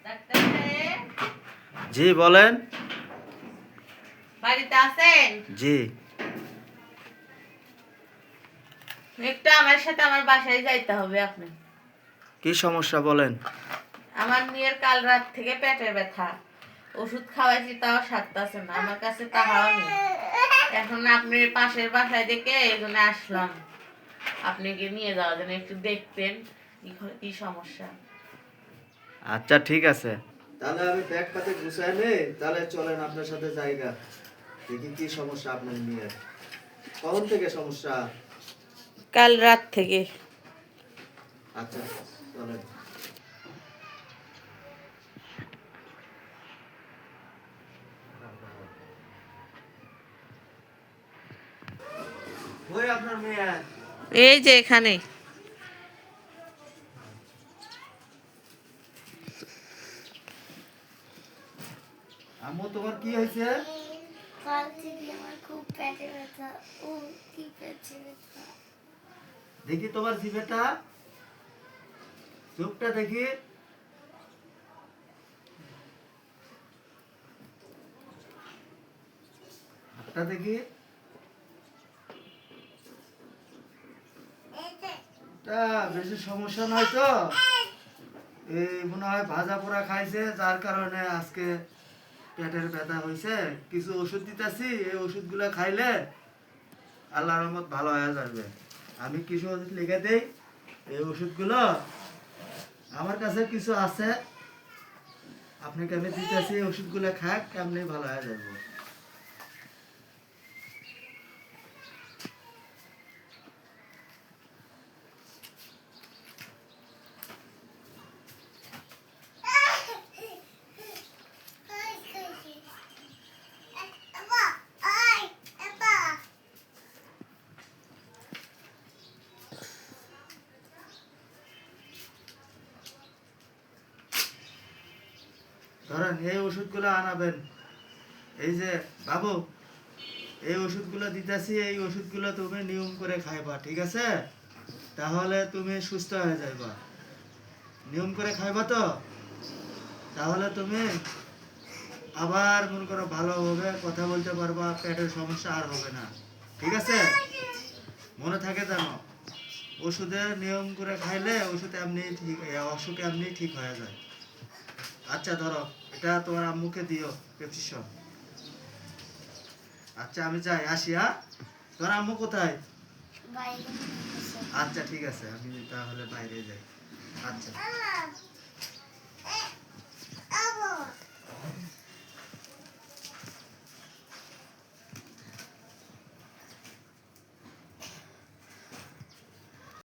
Doctor সাহেব, জি বলেন। বাড়িতে আছেন? জি। একটু আমার সাথে আমার বাসায় যাইতে হবে। আপনি কি সমস্যা বলেন? আমার মেয়ের কাল রাত থেকে পেটের ব্যথা, ওষুধ খাওয়াইছি তাও সারতাছে না, আমার কাছে তাহাও নেই। এখন আপনি পাশের বাসায় দেখে এই জন্য আসলাম, আপনাকে নিয়ে যাওয়ার জন্য। একটু দেখতেন কি সমস্যা। আচ্ছা ঠিক আছে, তাহলে আমি ব্যাগ পাতে গুছাই নেই, তাহলে চলেন আপনার সাথে জায়গা দেখি কি সমস্যা আপনার নিয়ে। কখন থেকে সমস্যা? কাল রাত থেকে। আচ্ছা চলেন। ওই আপনার মেয়ে। এই যে এখানে। আম্মু তোমার কি হয়েছে? কাল থেকে আমার খুব পেটে ব্যথা। ও কি পেটে ব্যথা। দেখি তোমার জিভেটা, চোখটা দেখি। হাতটা দেখি। তা বেশি সমস্যা নয় তো? এই মনে হয় ভাজা পোড়া খাইছে, যার কারণে আজকে পেটের ব্যথা হয়েছে। কিছু ওষুধ দিতেছি, এই ওষুধগুলো খাইলে আল্লাহর রহমত ভালো হয়ে যাবে। আমি কিছু ওষুধ লিখে দিই, এই ওষুধগুলো আমার কাছে কিছু আছে, আপনাকে আমি দিতেছি। এই ওষুধগুলো খাক, এমনি ভালো হয়ে যাবে। ধরেন এই ওষুধগুলো আনাবেন। এই যে বাবু, এই ওষুধগুলো দিতেছি, এই ওষুধগুলো তুমি নিয়ম করে খাইবা, ঠিক আছে? তাহলে তুমি সুস্থ হয়ে যাইবা। নিয়ম করে খাইবা তো? তাহলে তুমি আবার মনে করো ভালোভাবে কথা বলতে পারবা, পেটের সমস্যা আর হবে না, ঠিক আছে? মনে থাকে জানো, ওষুধের নিয়ম করে খাইলে ওষুধ এমনি ঠিক, অসুখ এমনি ঠিক হয়ে যায়। আচ্ছা ধরো, এটা তোমার আম্মুকে দিও প্রেসক্রিপশন। আচ্ছা আমি যাই, আসি। হ্যাঁ, তোমার আম্মু কোথায়? বাইরে আচ্ছা ঠিক আছে, আমি তাহলে বাইরে যাই। আচ্ছা।